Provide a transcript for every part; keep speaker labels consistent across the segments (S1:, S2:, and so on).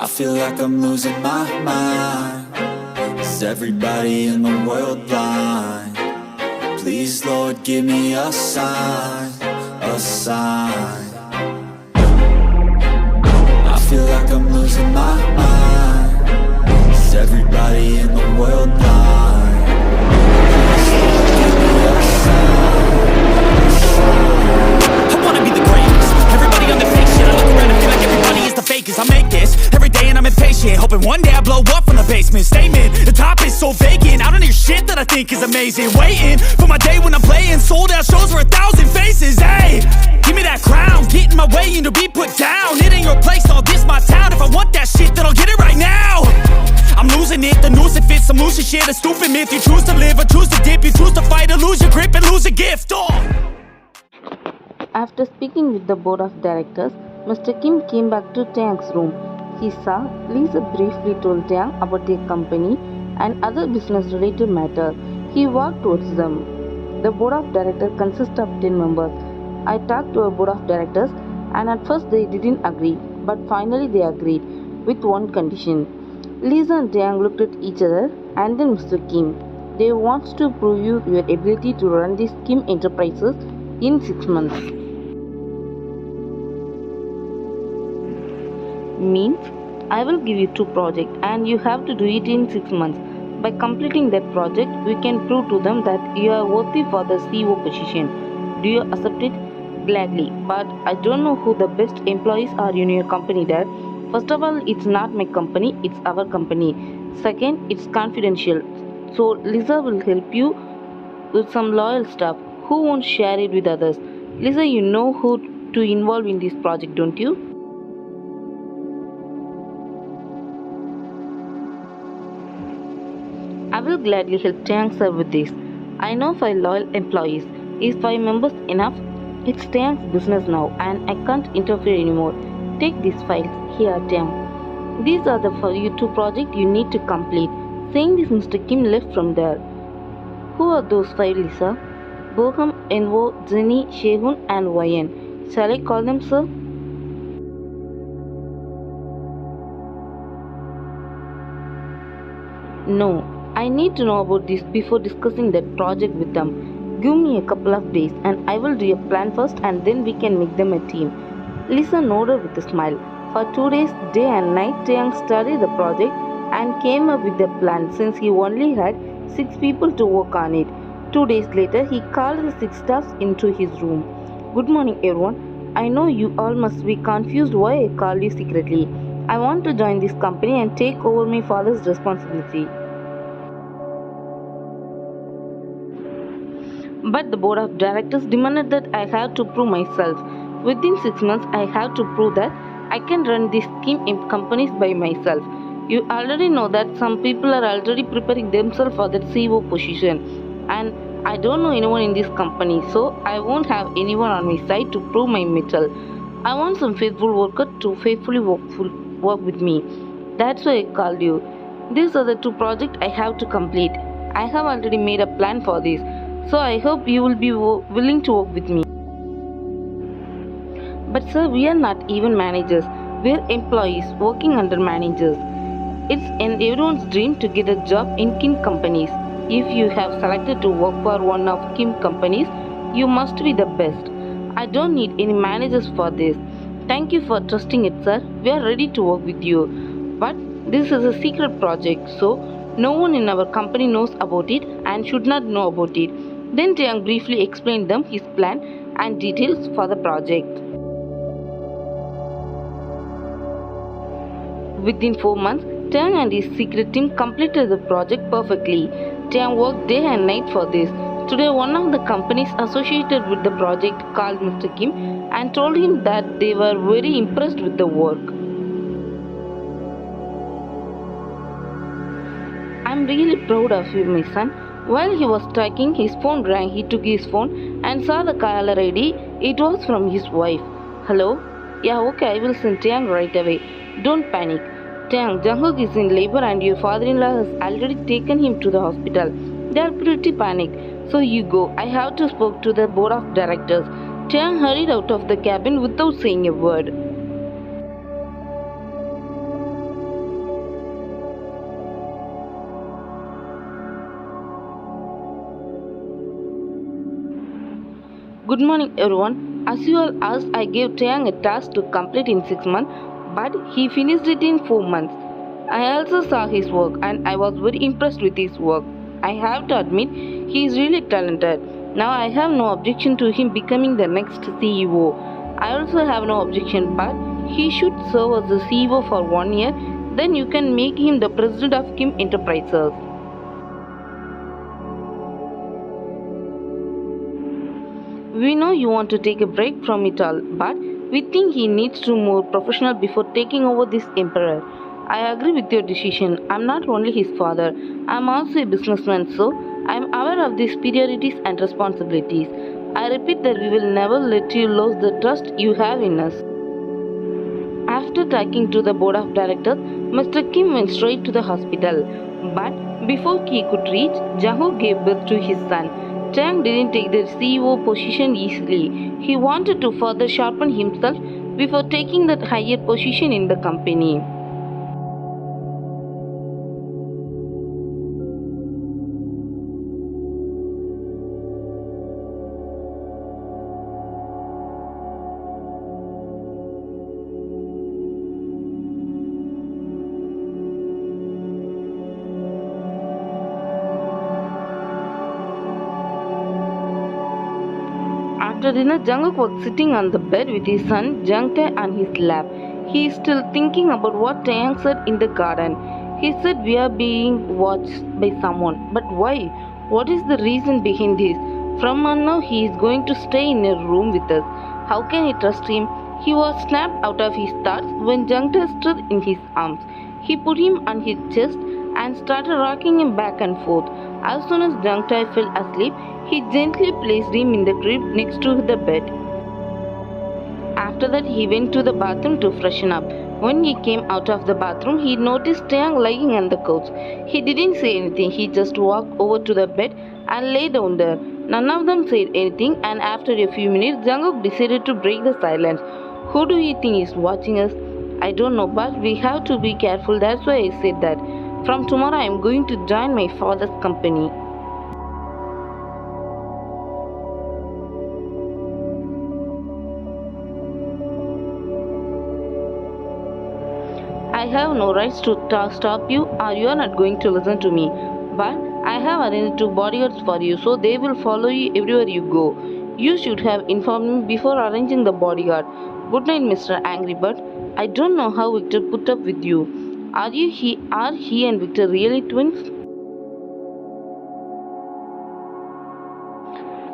S1: I feel like I'm losing my mind. Is everybody in the world blind? Please, Lord, give me a sign, a sign. I feel like I'm losing my mind. Is everybody in the world blind? Please, Lord, give me a sign, a sign.
S2: I wanna be the greatest. Everybody on the fake shit. I look around and feel like everybody is the fakest. I make this every day and I'm impatient, hoping one day I blow up from the basement. Statement, the top is so vacant. I don't hear shit that I think is amazing. Waiting for my day when I'm playing sold out shows for 1,000 faces. Hey, give me that crown, get in my way and to be put down. It ain't your place, all this my town. If I want that shit, then I'll get it right now. I'm losing it, the noose it fits, some losing shit, a stupid myth. You choose to live or choose to dip, you choose to fight or lose your grip and lose a gift. Oh.
S3: After speaking with the board of directors, Mr. Kim came back to Taekook's room. He saw Lisa briefly told Taekook about their company and other business-related matters. He walked towards them. The board of directors consists of 10 members. I talked to a board of directors and at first they didn't agree, but finally they agreed with one condition. Lisa and Taekook looked at each other and then Mr. Kim. They want to prove you your ability to run these Kim enterprises in 6 months. Means I will give you 2 projects and you have to do it in 6 months. By completing that project, we can prove to them that you are worthy for the CEO position. Do you accept it? Gladly, but I don't know who the best employees are in your company there. First of all, it's not my company, it's our company. Second, it's confidential. So Lisa will help you with some loyal stuff. Who won't share it with others? Lisa, you know who to involve in this project, don't you? I will gladly help Taekook sir with this. I know 5 loyal employees. Is 5 members enough? It's Taekook's business now and I can't interfere anymore. Take these files. Here, Taekook. These are the 2 projects you need to complete. Saying this, Mr. Kim left from there. Who are those 5, Lisa? Boham, Envo, Jenny, Shehun and Wayan. Shall I call them, sir? No. I need to know about this before discussing that project with them. Give me a couple of days and I will do a plan first and then we can make them a team. Lisa nodded with a smile. For 2 days, day and night, Taekook studied the project and came up with a plan since he only had 6 people to work on it. 2 days later, he called the 6 staffs into his room. Good morning, everyone. I know you all must be confused why I called you secretly. I want to join this company and take over my father's responsibility. But the board of directors demanded that I have to prove myself. Within 6 months, I have to prove that I can run these scheme companies by myself. You already know that some people are already preparing themselves for that CEO position. And I don't know anyone in this company, so I won't have anyone on my side to prove my mettle. I want some faithful worker to faithfully work with me. That's why I called you. These are the 2 projects I have to complete. I have already made a plan for this. So I hope you will be willing to work with me. But sir, we are not even managers. We are employees working under managers. It's everyone's dream to get a job in Kim companies. If you have selected to work for one of Kim companies, you must be the best. I don't need any managers for this. Thank you for trusting it, sir. We are ready to work with you. But this is a secret project, so no one in our company knows about it and should not know about it. Then Taekook briefly explained them his plan and details for the project. Within 4 months, Taekook and his secret team completed the project perfectly. Taekook worked day and night for this. Today, one of the companies associated with the project called Mr. Kim and told him that they were very impressed with the work. I'm really proud of you, my son. While he was talking, his phone rang. He took his phone and saw the caller ID. It was from his wife. Hello? Yeah, okay, I will send Taekook right away. Don't panic. Taekook, Jungkook is in labor and your father-in-law has already taken him to the hospital. They are pretty panicked. So you go. I have to speak to the board of directors. Taekook hurried out of the cabin without saying a word. Good morning, everyone. As you all asked, I gave Taeyang a task to complete in 6 months, but he finished it in 4 months. I also saw his work and I was very impressed with his work. I have to admit, he is really talented. Now I have no objection to him becoming the next CEO. I also have no objection, but he should serve as the CEO for 1 year, then you can make him the president of Kim Enterprises. We know you want to take a break from it all, but we think he needs to be more professional before taking over this emperor. I agree with your decision. I'm not only his father, I'm also a businessman, so I'm aware of the superiorities and responsibilities. I repeat that we will never let you lose the trust you have in us. After talking to the board of directors, Mr. Kim went straight to the hospital. But before he could reach, Jungkook gave birth to his son. Chang didn't take the CEO position easily. He wanted to further sharpen himself before taking that higher position in the company. After dinner, Jungkook was sitting on the bed with his son Jungtae on his lap. He is still thinking about what Taeyang said in the garden. He said we are being watched by someone. But why? What is the reason behind this? From now he is going to stay in a room with us. How can I trust him? He was snapped out of his thoughts when Jungtae stood in his arms. He put him on his chest and started rocking him back and forth. As soon as Jungtae fell asleep, he gently placed him in the crib next to the bed. After that, he went to the bathroom to freshen up. When he came out of the bathroom, he noticed Taeyang lying on the couch. He didn't say anything, he just walked over to the bed and lay down there. None of them said anything, and after a few minutes, Jungkook decided to break the silence. Who do you think is watching us? I don't know, but we have to be careful, that's why I said that. From tomorrow, I am going to join my father's company. I have no rights to stop you, or you are not going to listen to me. But I have arranged 2 bodyguards for you, so they will follow you everywhere you go. You should have informed me before arranging the bodyguard. Good night, Mr. Angry Bird. I don't know how Victor put up with you. Are he and Victor really twins?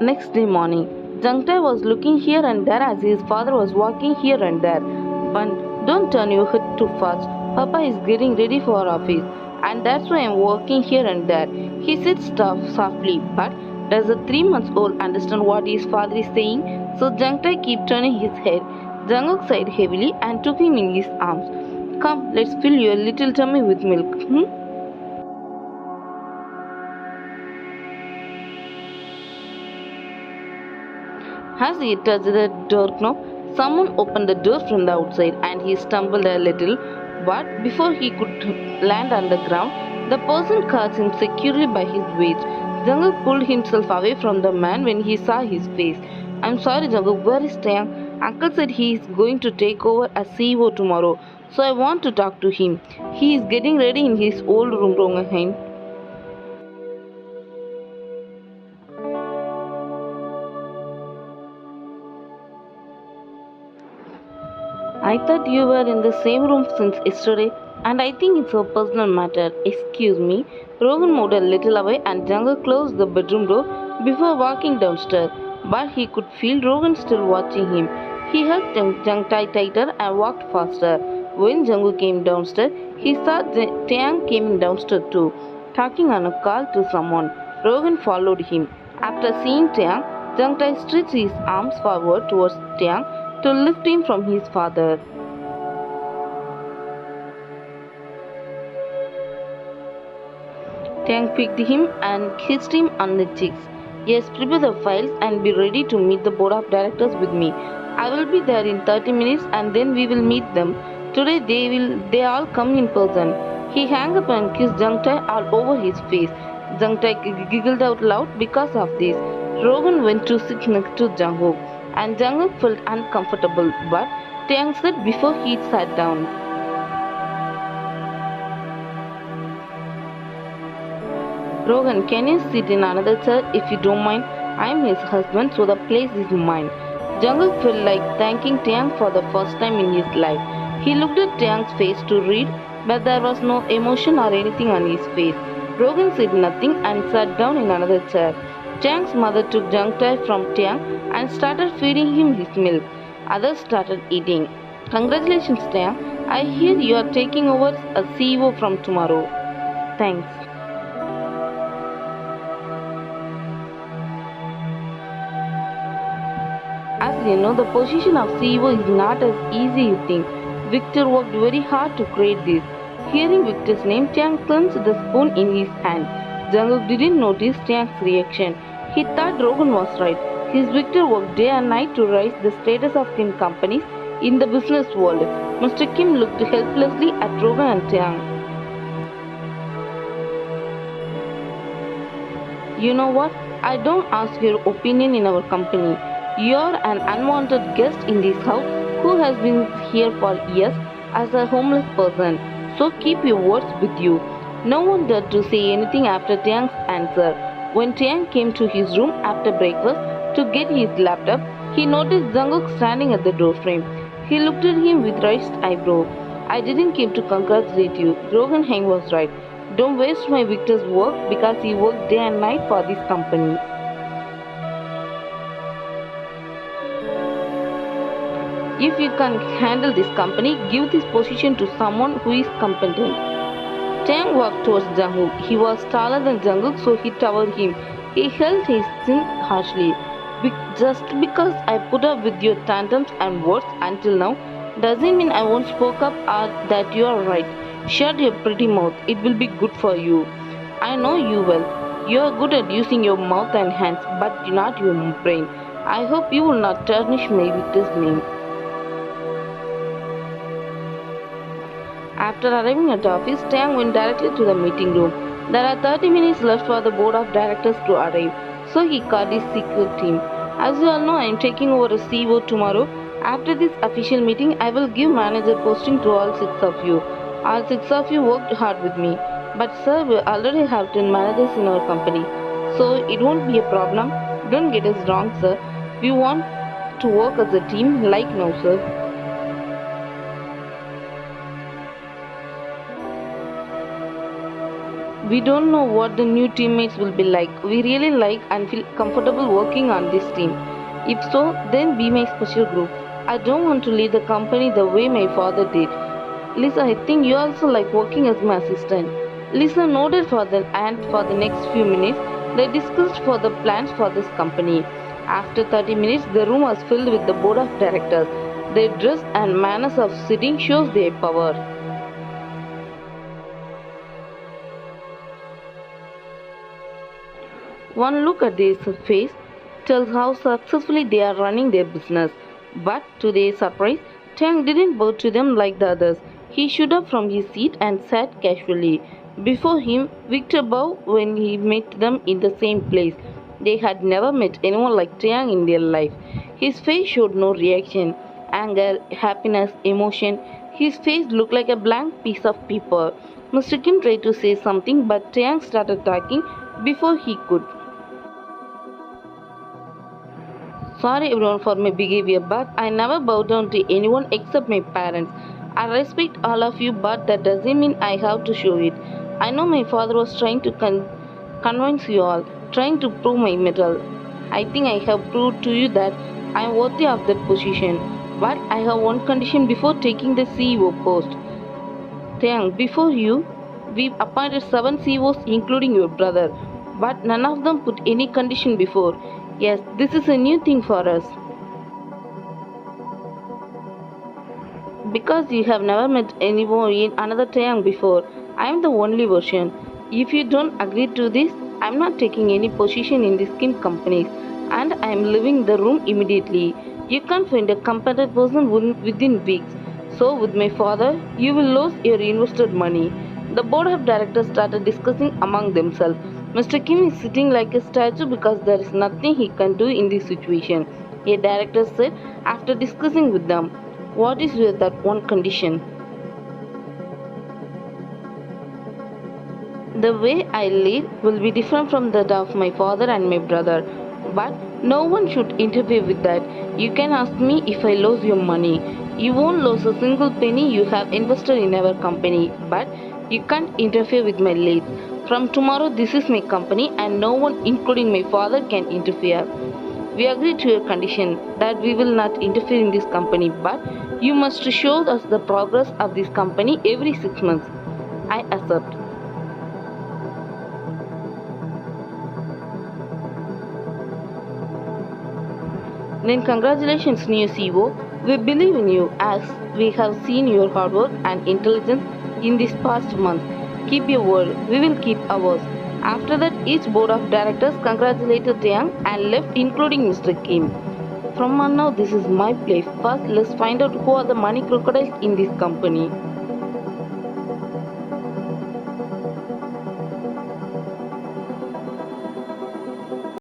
S3: Next day morning, Jungtae was looking here and there as his father was walking here and there. But don't turn your head too fast. Papa is getting ready for office, and that's why I'm walking here and there. He said stuff softly, but does a 3 months old understand what his father is saying? So Jungtae kept turning his head. Jungkook sighed heavily and took him in his arms. Come, let's fill your little tummy with milk. As he touched the doorknob, someone opened the door from the outside and he stumbled a little. But before he could land on the ground, the person caught him securely by his waist. Jungkook pulled himself away from the man when he saw his face. I'm sorry, Jungkook, where is Taeyang? Uncle said he is going to take over as CEO tomorrow, so I want to talk to him. He is getting ready in his old room, Rongahain. I thought you were in the same room since yesterday, and I think it's a personal matter. Excuse me. Rogan moved a little away and Jungkook closed the bedroom door before walking downstairs, but he could feel Rogan still watching him. He held Jungtae tighter and walked faster. When Jungkook came downstairs, he saw Taeyang coming downstairs too, talking on a call to someone. Rogan followed him. After seeing Taeyang, Jungtae stretched his arms forward towards Taeyang to lift him from his father. Tang picked him and kissed him on the cheeks. Yes, prepare the files and be ready to meet the board of directors with me. I will be there in 30 minutes and then we will meet them. Today they all come in person. He hung up and kissed Jungtae all over his face. Jungtae giggled out loud because of this. Rogan went to sit next to Jungkook, and Jungkook felt uncomfortable, but Taeyang said before he sat down. Rogan, can you sit in another chair if you don't mind? I'm his husband, so the place is mine. Jungkook felt like thanking Taeyang for the first time in his life. He looked at Taeyang's face to read, but there was no emotion or anything on his face. Rogan said nothing and sat down in another chair. Taeyang's mother took Jungtae from Taeyang and started feeding him his milk. Others started eating. Congratulations, Taeyang. I hear you are taking over as CEO from tomorrow. Thanks. As you know, the position of CEO is not as easy you think. Victor worked very hard to create this. Hearing Victor's name, Tiang clenched the spoon in his hand. Jungkook didn't notice Tiang's reaction. He thought Rogan was right. His Victor worked day and night to raise the status of Kim companies in the business world. Mr. Kim looked helplessly at Rogan and Tiang. You know what? I don't ask your opinion in our company. You're an unwanted guest in this house who has been here for years as a homeless person. So keep your words with you. No one dared to say anything after Tiang's answer. When Tiang came to his room after breakfast to get his laptop, he noticed Jungkook standing at the doorframe. He looked at him with raised eyebrow. I didn't come to congratulate you. Rogan Heng was right. Don't waste my Victor's work because he worked day and night for this company. If you can handle this company, give this position to someone who is competent. Tang walked towards Jungkook. He was taller than Jungkook, so he towered him. He held his chin harshly. Just because I put up with your tantrums and words until now, doesn't mean I won't spoke up or that you are right. Shut your pretty mouth. It will be good for you. I know you well. You are good at using your mouth and hands, but not your brain. I hope you will not tarnish my Victor's name. After arriving at the office, Tang went directly to the meeting room. There are 30 minutes left for the board of directors to arrive, so he called his secret team. As you all know, I am taking over as CEO tomorrow. After this official meeting, I will give manager posting to all 6 of you. All 6 of you worked hard with me. But sir, we already have 10 managers in our company, so it won't be a problem. Don't get us wrong, sir. We want to work as a team like now, sir. We don't know what the new teammates will be like. We really like and feel comfortable working on this team. If so, then be my special group. I don't want to lead the company the way my father did. Lisa, I think you also like working as my assistant. Lisa nodded for the and for the next few minutes, they discussed for the plans for this company. After 30 minutes, the room was filled with the board of directors. Their dress and manners of sitting shows their power. One look at their face tells how successfully they are running their business. But to their surprise, Tang didn't bow to them like the others. He stood up from his seat and sat casually. Before him, Victor bowed when he met them in the same place. They had never met anyone like Tang in their life. His face showed no reaction, anger, happiness, emotion. His face looked like a blank piece of paper. Mr. Kim tried to say something, but Tang started talking before he could. Sorry everyone for my behavior, but I never bow down to anyone except my parents. I respect all of you, but that doesn't mean I have to show it. I know my father was trying to convince you all, trying to prove my mettle. I think I have proved to you that I am worthy of that position. But I have one condition before taking the CEO post. Tang, before you, we appointed 7 CEOs including your brother, but none of them put any condition before. Yes, this is a new thing for us. Because you have never met anyone in another Taeyang before, I am the only version. If you don't agree to this, I am not taking any position in the skin companies and I am leaving the room immediately. You can't find a competent person within weeks. So with my father, you will lose your invested money. The board of directors started discussing among themselves. Mr. Kim is sitting like a statue because there is nothing he can do in this situation. A director said after discussing with them, "What is your that one condition?" The way I lead will be different from that of my father and my brother, but no one should interfere with that. You can ask me if I lose your money. You won't lose a single penny you have invested in our company, but you can't interfere with my leads. From tomorrow, this is my company, and no one, including my father, can interfere. We agree to your condition that we will not interfere in this company, but you must show us the progress of this company every 6 months. I accept. Then congratulations, new CEO. We believe in you as we have seen your hard work and intelligence in this past month. Keep your word, we will keep ours. After that, each board of directors congratulated Yang and left, including Mr. Kim. From now, this is my place. First, let's find out who are the money crocodiles in this company.